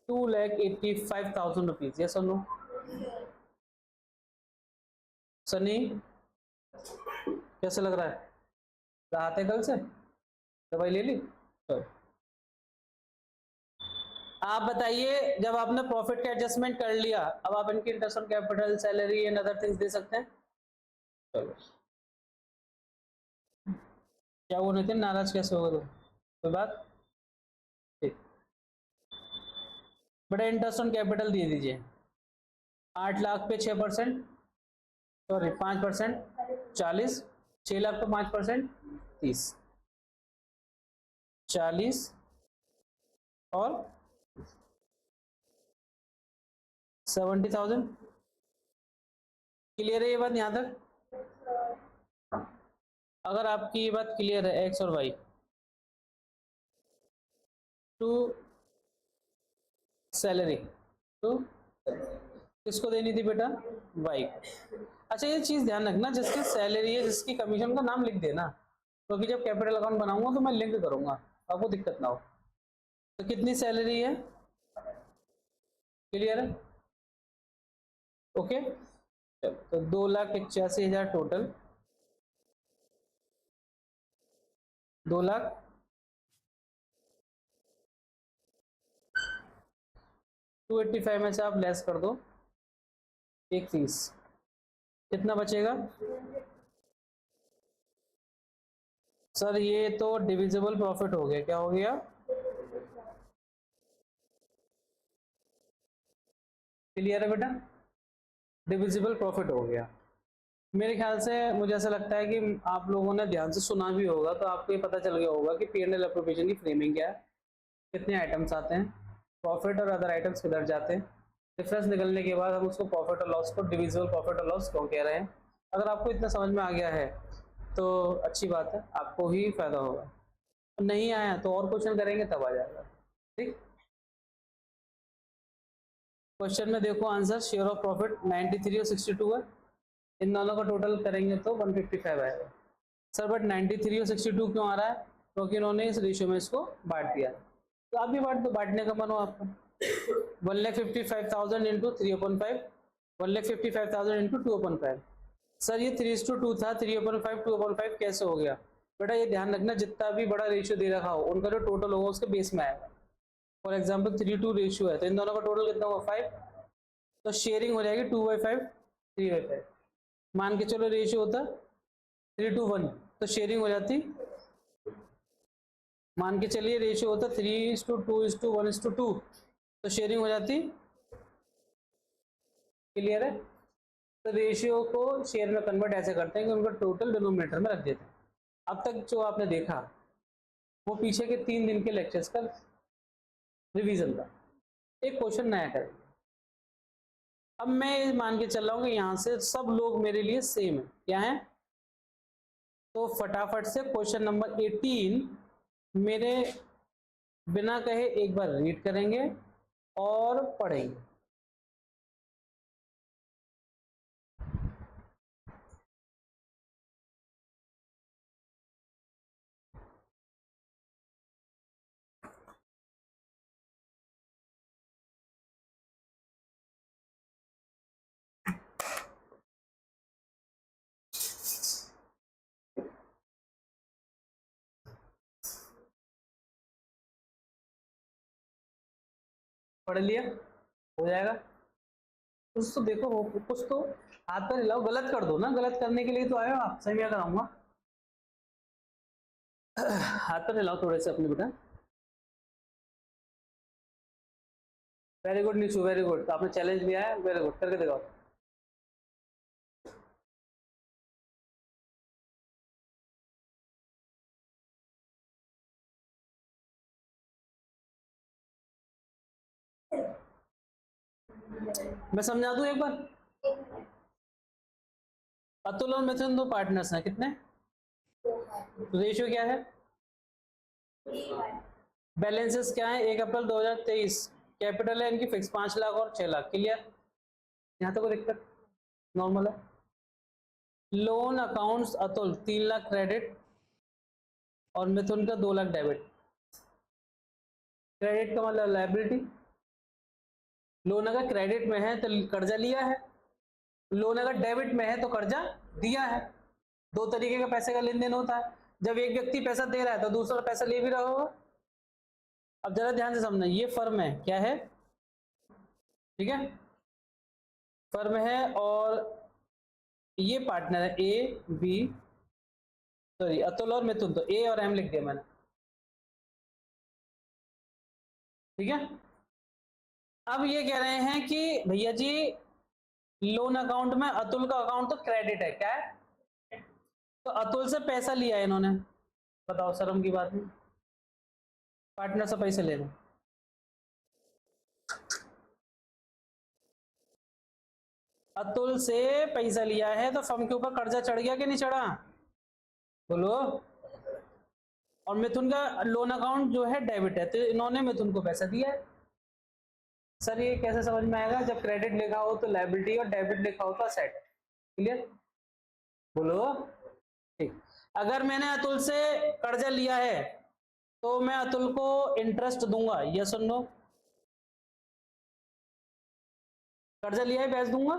2,85,000 रुपीज। यस और नो? सनी कैसे लग रहा है? राहत है कल से? दवाई ले ली? चलो आप बताइए, जब आपने प्रॉफिट का एडजस्टमेंट कर लिया, अब आप इनकी interest on capital, salary and other things they सकते हैं। चलो क्या वो नितिन नाराज कैसे होगा? तो कोई बात ठीक, बड़ा इंटरेस्ट ऑन कैपिटल दे दीजिए। 8 लाख पे 6%, सॉरी 5%, 40। 6 लाख पे 5%, 30। 40 और 70,000। क्लियर है ये बात यहाँ तक? अगर आपकी ये बात क्लियर है, एक्स और वाई टू सैलरी, तो किसको देनी थी बेटा? वाई। अच्छा ये चीज ध्यान रखना, जिसकी सैलरी है, जिसकी कमीशन का नाम लिख देना, क्योंकि जब कैपिटल अकाउंट बनाऊंगा तो मैं लिंक करूंगा, आपको दिक्कत ना हो। तो कितनी सैलरी है? क्लियर है? ओके, तो 2,81,000 टोटल। 2,85 में से आप लेस कर दो 31, कितना बचेगा? सर ये तो डिविजिबल प्रॉफिट हो गया। क्या हो गया? क्लियर है बेटा? डिविजिबल प्रॉफिट हो गया। मेरे ख्याल से मुझे ऐसा लगता है कि आप लोगों ने ध्यान से सुना भी होगा, तो आपको ये पता चल गया होगा कि P&L एप्रोप्रिएशन की फ्रेमिंग क्या है, कितने आइटम्स आते हैं, प्रॉफिट और अदर आइटम्स किधर जाते हैं, डिफरेंस निकलने के बाद हम उसको प्रॉफिट और लॉस को डिविजिबल प्रॉफिट और लॉस क्यों कह रहे हैं। अगर आपको इतना समझ में आ गया है तो अच्छी बात है, आपको ही फायदा होगा। नहीं आया तो और क्वेश्चन करेंगे तब आ जाएगा। ठीक, क्वेश्चन में देखो आंसर, शेयर ऑफ प्रॉफिट 93 और 62 है, इन दोनों का टोटल करेंगे तो 155 आएगा। सर बट 93 और 62 क्यों आ रहा है? क्योंकि उन्होंने इस रेशियो में इसको बांट दिया। तो आप भी बांट दो, बांटने का मन हो आपको। 1,55,000 इंटू 3/5, 1,55,000 इंटू 2/5। सर ये 3:2 था, 3/5 2/5 कैसे हो गया? बेटा ये ध्यान रखना, जितना भी बड़ा रेशियो दे रखा हो उनका जो टोटल होगा उसके बेस में आएगा। फॉर एग्जाम्पल 3:2 रेशियो है, तो इन दोनों का टोटल कितना होगा? 5। तो शेयरिंग हो जाएगी 2/5 3/5। मान के चलो रेशियो होता 3:1, तो शेयरिंग हो जाती, मान के चलिए रेशियो होता 3:2:1:2, तो शेयरिंग हो जाती। क्लियर है? तो रेशियो को शेयर में कन्वर्ट ऐसे करते हैं कि उनका टोटल डिनोमिनेटर में रख देते हैं। अब तक जो आपने देखा वो पीछे के 3 दिन के लेक्चर्स का रिवीजन था। एक क्वेश्चन नया करें। अब मैं मान के चल रहा हूँ कि यहाँ से सब लोग मेरे लिए सेम है। क्या है? तो फटाफट से क्वेश्चन नंबर 18 मेरे बिना कहे एक बार रीड करेंगे और पढ़ेंगे। पढ़ लिया? हो जाएगा? कुछ तो देखो, कुछ तो हाथ पर हिलाओ, गलत कर दो ना, गलत करने के लिए तो आए हो आप, सही में कराऊंगा। हाथ पर हिलाओ थोड़े से अपने बेटा। Very good Nishu, very good, तो आपने चैलेंज लिया है, वेरी गुड, करके दिखाओ। मैं समझा दूं एक बार। अतुल और मिथुन दो पार्टनर्स हैं, कितने? रेशियो क्या है? बैलेंसेस क्या है? 1 अप्रैल 2023, कैपिटल है इनकी फिक्स 5 लाख और 6 लाख। क्लियर? यहाँ तो कोई दिक्कत? नॉर्मल है। Loan accounts Atul 3 lakh credit और मिथुन का 2 लाख डेबिट। क्रेडिट का मतलब लायबिलिटी, लोन अगर क्रेडिट में है तो कर्जा लिया है, लोन अगर डेबिट में है तो कर्जा दिया है। दो तरीके का पैसे का लेन देन होता है। जब एक व्यक्ति पैसा दे रहा है तो दूसरा पैसा ले भी रहा होगा। अब जरा ध्यान से समझना, ये फर्म है, क्या है, ठीक है, फर्म है और ये पार्टनर है ए बी, सॉरी अतुल और मिथुन, तो ए और एम लिख दिया मैंने, ठीक है। अब ये कह रहे हैं कि भैया जी लोन अकाउंट में अतुल का अकाउंट तो क्रेडिट है, क्या है, तो अतुल से पैसा लिया है इन्होंने, बताओ शर्म की बात नहीं, पार्टनर से पैसे ले रहे, अतुल से पैसा लिया है तो फर्म के ऊपर कर्जा चढ़ गया कि नहीं चढ़ा, बोलो। और मिथुन का लोन अकाउंट जो है डेबिट है, तो इन्होंने मिथुन को पैसा दिया है। सर ये कैसे समझ में आएगा, जब क्रेडिट लिखा हो तो लायबिलिटी और डेबिट लिखा हो तो असेट, क्लियर, बोलो, ठीक। अगर मैंने अतुल से कर्जा लिया है तो मैं अतुल को इंटरेस्ट दूंगा, यस और नो, कर्जा लिया है ब्याज दूंगा।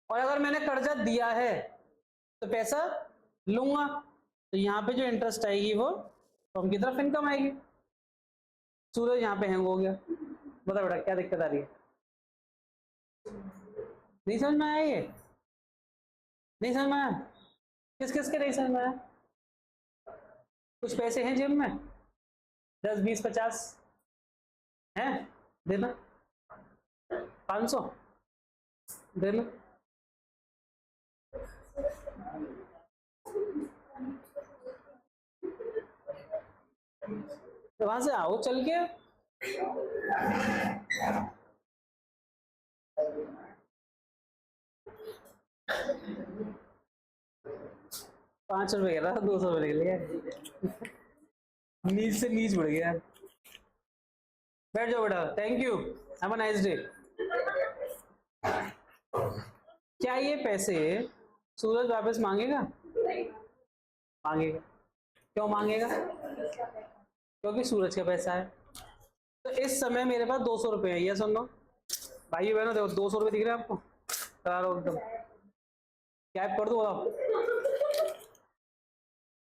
और अगर मैंने कर्जा दिया है तो पैसा लूंगा, तो यहाँ पे जो इंटरेस्ट आएगी वो फर्म की तरफ इनकम आएगी। सूरज यहाँ पे हैंग हो गया, बता बेटा क्या दिक्कत आ रही है, नहीं समझ में आया, ये नहीं समझ में आया, किस किस के नहीं समझ में आया, कुछ पैसे हैं जेब में 10 20 50 हैं, देना 500 दे लो, तो वहां से आओ चल के, 5 रुपए कह रहा था, 200 रुपए निकल गया, नीच से नीच बढ़ गया। बैठ जाओ बेटा, thank you, have a nice day. क्या ये पैसे सूरज वापस मांगेगा, मांगेगा, क्यों मांगेगा, क्योंकि सूरज का पैसा है। तो इस समय मेरे पास 200 रुपए है, ये सुन लो भाई बहनों, देखो 200 रुपए दिख रहे हैं आपको, करा लो एकदम, कैप कर दो आप।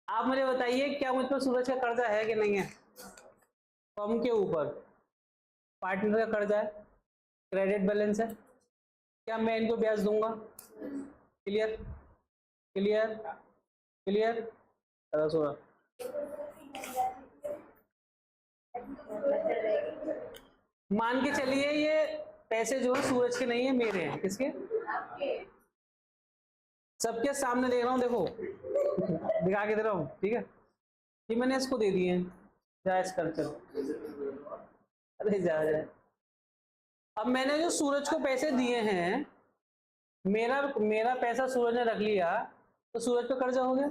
आप मुझे बताइए क्या मुझ पर सूरज का कर्जा है कि नहीं है, फर्म के ऊपर पार्टनर का कर्जा है, क्रेडिट बैलेंस है, क्या मैं इनको ब्याज दूंगा, क्लियर क्लियर क्लियर, सोलह मान के चलिए ये पैसे जो है सूरज के नहीं है, मेरे हैं, किसके, सबके सामने देख रहा हूँ, देखो दिखा के दे रहा हूँ, ठीक है, कि मैंने इसको दे दिए, जायज कर चलो, अरे जा जाए। अब मैंने जो सूरज को पैसे दिए हैं, मेरा पैसा सूरज ने रख लिया, तो सूरज पे कर्जा हो गया,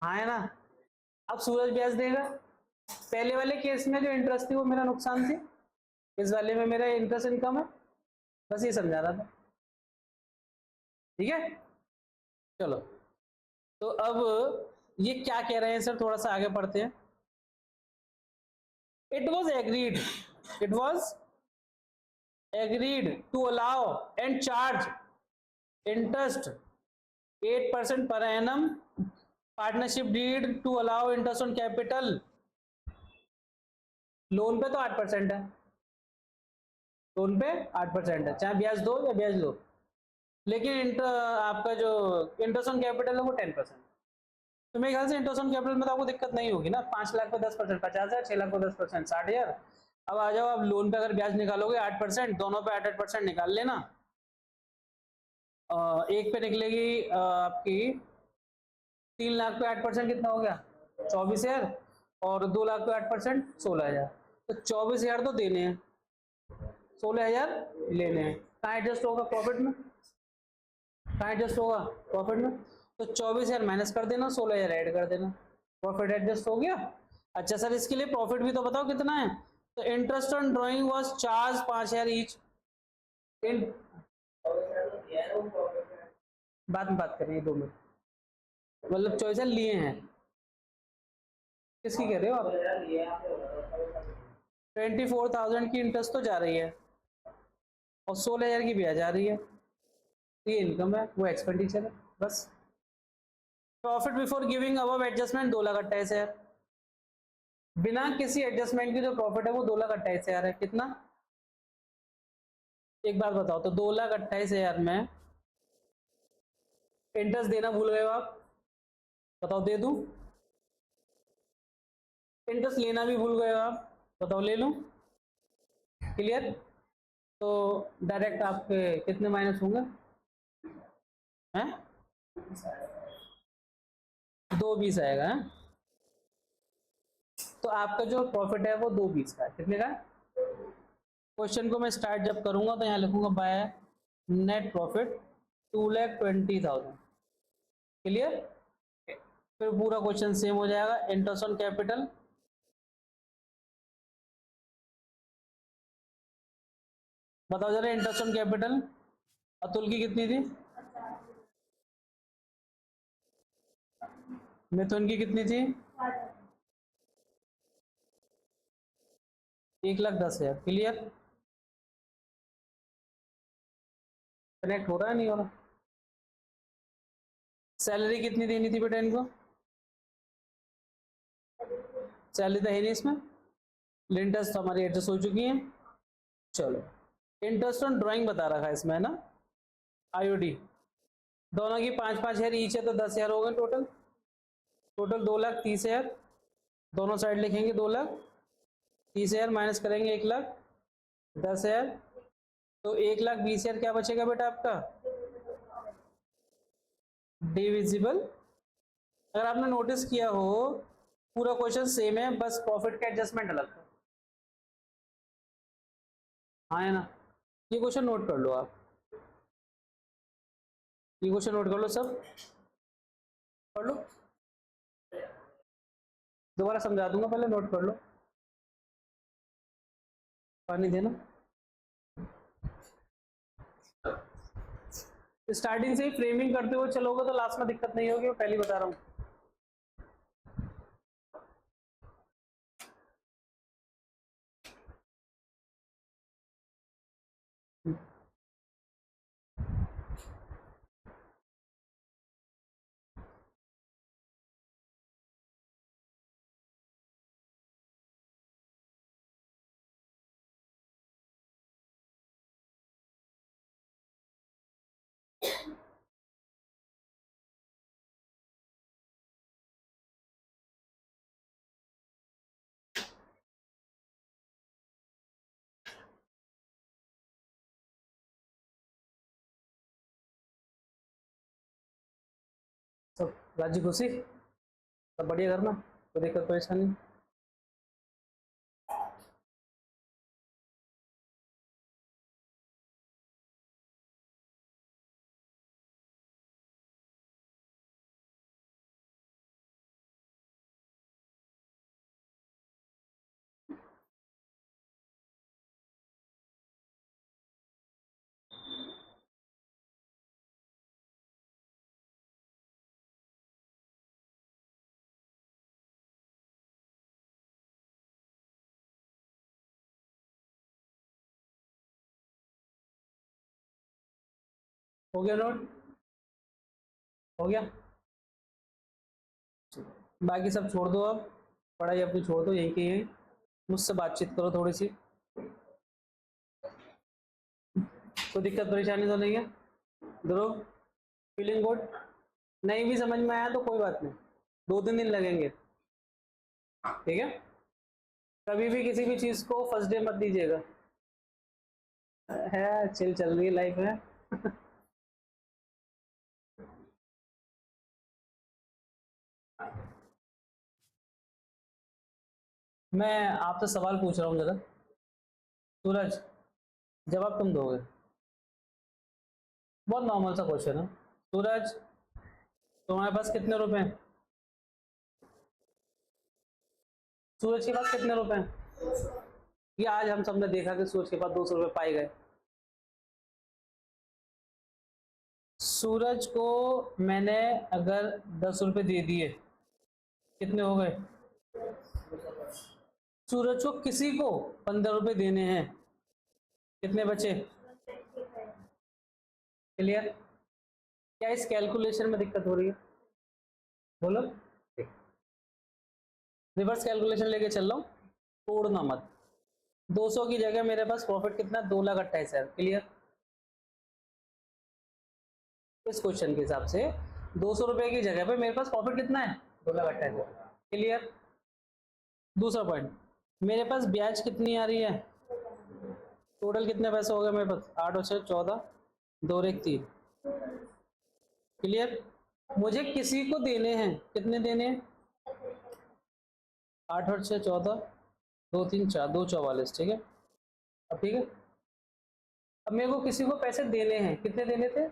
हाँ है ना। अब सूरज ब्याज देगा, पहले वाले केस में जो इंटरेस्ट थी वो मेरा नुकसान थी, इस वाले में मेरा इंटरेस्ट इनकम है, बस ये समझा रहा था, ठीक है। चलो तो अब ये क्या कह रहे हैं सर, थोड़ा सा आगे पढ़ते हैं। It was agreed to allow and charge interest 8% per annum, partnership deed to allow interest on capital, loan पे तो 8% है, लोन पे 8% है, चाहे ब्याज दो या ब्याज लो, लेकिन आपका जो इंटरेस्ट ऑन कैपिटल है वो 10%। तो मेरे ख्याल से इंटरेस्ट ऑन कैपिटल में तो आपको दिक्कत नहीं होगी ना, 5 लाख पे 10% 50,000, 6 लाख पे 10% 60,000। अब आ जाओ, अब लोन पे अगर ब्याज निकालोगे 8%, दोनों पे 8% निकाल लेना, एक पे निकलेगी आपकी 3 लाख पे 8% कितना हो गया 24,000, और 2 लाख पे 8% 16,000, तो 24,000 तो देने हैं, 16,000 लेने हैं, कहाँ एडजस्ट होगा प्रॉफिट में, कहाँ एडजस्ट होगा प्रॉफिट में, तो 24,000 माइनस कर देना, 16,000 ऐड कर देना, प्रॉफिट एडजस्ट हो गया। अच्छा सर इसके लिए प्रॉफिट भी तो बताओ कितना है, तो interest on drawing was charge 5,000 each, बाद में बात करेंगे 2 मिनट। मतलब चॉइस लिए हैं, किसकी कह रहे हो आप? 24,000 की इंटरेस्ट तो जा रही है और 16,000 की ब्याज आ रही है, ये इनकम है, वो एक्सपेंडिचर है बस। Profit before giving above adjustment 2,28,000, बिना किसी एडजस्टमेंट की जो प्रॉफिट है वो 2,28,000 है। कितना, एक बात बताओ तो 2,28,000 में इंटरेस्ट देना भूल गए हो आप? बताओ दे दूं? इंटरेस्ट लेना भी भूल गए हो आप? बताओ ले लूं? क्लियर? तो डायरेक्ट आपके कितने माइनस होंगे हैं? 2,20 आएगा है? तो आपका जो प्रॉफिट है वो 2,20 का है। कितने का? क्वेश्चन को मैं स्टार्ट जब करूंगा तो यहाँ लिखूंगा बाय नेट प्रॉफिट 2,20,000। क्लियर? फिर पूरा क्वेश्चन सेम हो जाएगा। इंटरेस्ट ऑन कैपिटल, बताओ जरा इंटरेस्ट ऑन कैपिटल अतुल की कितनी थी, मिथुन की कितनी थी? 1,10,000। क्लियर? कनेक्ट हो रहा है नहीं हो रहा? सैलरी कितनी देनी थी बेटा इनको? सैलरी तो है नहीं इसमें, इंटरेस्ट तो हमारी एडजस्ट हो चुकी है। चलो इंटरेस्ट ऑन ड्राइंग बता रखा है इसमें है ना, आईओडी, दोनों की 5,500 ईच है तो 10,000 हो गए टोटल। टोटल 2,30,000, दोनों साइड लिखेंगे 2,30,000 माइनस करेंगे 1,10,000, तो 1,20,000 क्या बचेगा बेटा आपका? डिविजिबल। अगर आपने नोटिस किया हो पूरा क्वेश्चन सेम है, बस प्रॉफिट का एडजस्टमेंट अलग था। हाँ है ना? ये क्वेश्चन नोट कर लो आप, ये क्वेश्चन नोट कर लो, सब पढ़ लो, दोबारा समझा दूंगा, पहले नोट कर लो। पानी देना, स्टार्टिंग से ही फ्रेमिंग करते हुए चलोगे तो लास्ट में दिक्कत नहीं होगी, मैं पहले बता रहा हूँ। सब राजी खुशी, सब बढ़िया करना, कोई दिक्कत परेशानी? हो गया नोट? हो गया? बाकी सब छोड़ दो, अब पढ़ाई अपनी छोड़ दो, यही की है, मुझसे बातचीत करो थोड़ी सी, कोई दिक्कत परेशानी तो नहीं है? ध्रुव फीलिंग गुड? नहीं भी समझ में आया तो कोई बात नहीं, 2-3 दिन लगेंगे, ठीक है? कभी भी किसी भी चीज को फर्स्ट डे मत दीजिएगा, है चिल चल रही है लाइफ है। मैं आपसे सवाल पूछ रहा हूँ जरा, सूरज, जवाब तुम दोगे, बहुत नॉर्मल सा क्वेश्चन है। सूरज तुम्हारे पास कितने रुपए हैं? सूरज के पास कितने रुपए हैं? ये आज हम सबने देखा कि सूरज के पास 200 रुपए पाए गए, सूरज को मैंने अगर 10 रुपए दे दिए, कितने हो गए? सूरज को किसी को 15 रुपए देने हैं, कितने बचे? क्लियर? क्या इस कैलकुलेशन में दिक्कत हो रही है? बोलो। रिवर्स कैलकुलेशन लेके चल रहा हूं, तोड़ना मत। 200 की जगह मेरे पास प्रॉफिट कितना? 2,28,000। क्लियर? इस क्वेश्चन के हिसाब से 200 रुपए की जगह पे मेरे पास प्रॉफिट कितना है? 2,28,000। क्लियर? दूसरा पॉइंट, मेरे पास ब्याज कितनी आ रही है? टोटल कितने पैसे हो गए मेरे पास? 8 और 6 14, 2 और 1 3। क्लियर? मुझे किसी को देने हैं, कितने देने हैं? 8 और 6 14, 2 3 4, 2 44। ठीक है, अब ठीक है। अब मेरे को किसी को पैसे देने हैं, कितने देने थे?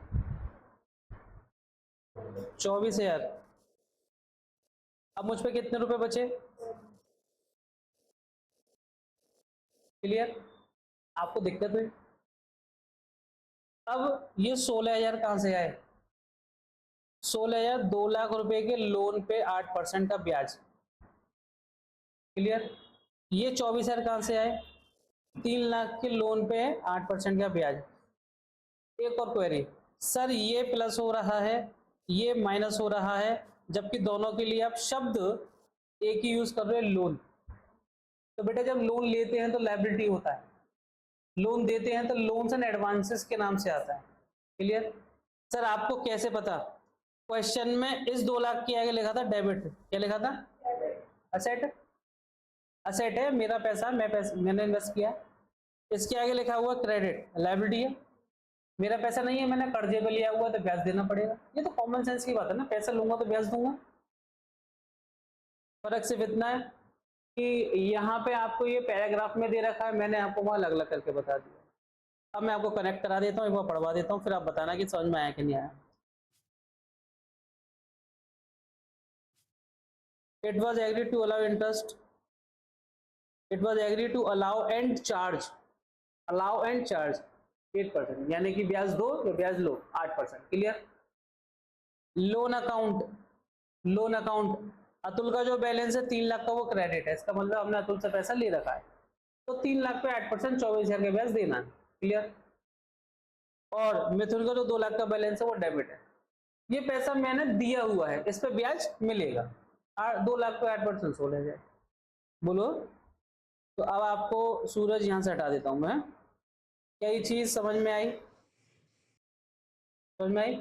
24,000। अब मुझ पे कितने रुपए बचे? क्लियर? आपको दिक्कत हुई? अब ये 16,000 कहां से आए? 16,000 2 लाख रुपए के लोन पे 8% का ब्याज। क्लियर? ये 24,000 कहां से आए? 3 लाख के लोन पे 8% का ब्याज। एक और क्वेरी, सर ये प्लस हो रहा है, ये माइनस हो रहा है, जबकि दोनों के लिए आप शब्द एक ही यूज कर रहे हैं, लोन। तो बेटा जब लोन लेते हैं तो लायबिलिटी होता है, लोन देते हैं तो लोन्स एंड एडवांसेस के नाम से आता है। क्लियर? सर आपको कैसे पता? क्वेश्चन में इस 2 लाख के आगे लिखा था डेबिट, क्या लिखा था? असेट। असेट है, मेरा पैसा, मैंने इन्वेस्ट किया। इसके आगे लिखा हुआ क्रेडिट, लायबिलिटी है। मेरा पैसा नहीं है, मैंने कर्जे पे लिया हुआ, तो ब्याज देना पड़ेगा। ये तो कॉमन सेंस की बात है ना, पैसा लूंगा तो ब्याज दूंगा। फर्क सिर्फ इतना है कि यहाँ पे आपको ये पैराग्राफ में दे रखा है, मैंने आपको वहां अलग अलग करके बता दिया। अब मैं आपको कनेक्ट करा देता हूँ, एक बार पढ़वा देता हूँ, फिर आप बताना कि समझ में आया कि नहीं आया। It was agree to allow interest, it was agree to allow and charge, allow and charge 8%, यानी कि ब्याज दो तो ब्याज लो 8%। Clear? Loan account, loan account, Atul का जो बैलेंस है 3 लाख का, वो क्रेडिट है। इसका मतलब हमने अतुल से पैसा ले रखा है, तो 3 लाख पे 8% 24,000 का ब्याज देना है। क्लियर? और मिथुन का जो 2 लाख का बैलेंस है वो डेबिट है। ये पैसा मैंने दिया हुआ है, इस पे ब्याज मिलेगा। 2 लाख पे 8% 16,000। बोलो। तो अब आपको सूरज यहां से हटा देता हूं मैं। क्या ये चीज समझ में आई? समझ में आई?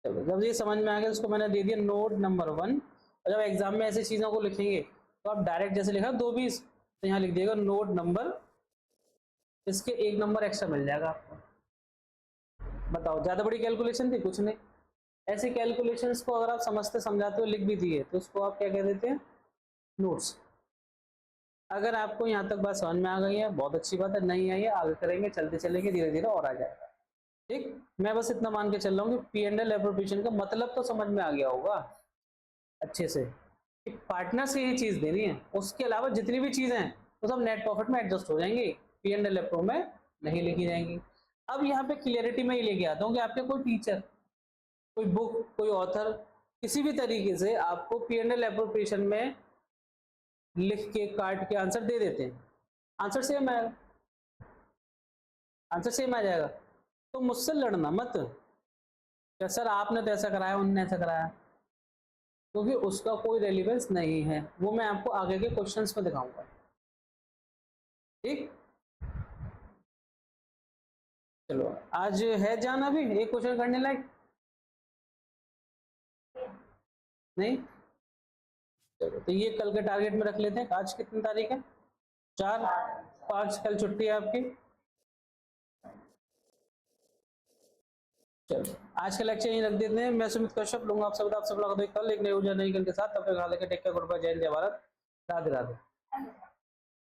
चलो, जब ये समझ में आ गया, उसको मैंने दे दिया नोट नंबर 1। और जब एग्जाम में ऐसी चीजों को लिखेंगे तो आप डायरेक्ट जैसे लिखा 220, तो यहाँ लिख दिएगा नोट नंबर, इसके 1 नंबर एक्स्ट्रा मिल जाएगा आपको। बताओ, ज्यादा बड़ी कैलकुलेशन थी? कुछ नहीं। ऐसी कैलकुलेशंस को अगर आप समझते समझाते हो लिख भी दिए तो उसको आप क्या कह देते हैं? नोट्स। अगर आपको यहाँ तक बात समझ में आ गई है, बहुत अच्छी बात है। नहीं आई है, आगे करेंगे, चलते चलेंगे, धीरे धीरे और आ जाएगा। ठीक, मैं बस इतना मान के चल रहा हूँ कि P&L एप्रोप्रिएशन का मतलब तो समझ में आ गया होगा अच्छे से। पार्टनर से ये चीज देनी है, उसके अलावा जितनी भी चीजें हैं वो सब नेट प्रॉफिट में एडजस्ट हो जाएंगी, P&L एप्रो में नहीं लिखी जाएंगी। अब यहाँ पे क्लियरिटी में ही लेके आता हूँ कि आपके कोई टीचर, कोई बुक, कोई ऑथर, किसी भी तरीके से आपको P&L एप्रोप्रिएशन में लिख के काट के आंसर दे देते हैं, आंसर सेम आएगा, आंसर सेम आ जाएगा। तो मुझसे लड़ना मत क्या सर आपने तो ऐसा कराया, उन्होंने ऐसा कराया, क्योंकि उसका कोई रेलिवेंस नहीं है। वो मैं आपको आगे के क्वेश्चंस में दिखाऊंगा। ठीक, चलो आज है जाना भी एक क्वेश्चन करने लायक नहीं? चलो तो ये कल के टारगेट में रख लेते हैं। आज कितनी तारीख है? 4 5, कल छुट्टी है आपकी। चलो आज का लेक्चर यहीं रख देते हैं। मैं सुमित कश्यप लूंगा आप सब लोग कल एक नई ऊर्जा नई कल के साथ। तब तक टेक केयर, गुड बाय, जय हिंद, जय भारत, राधे राधे।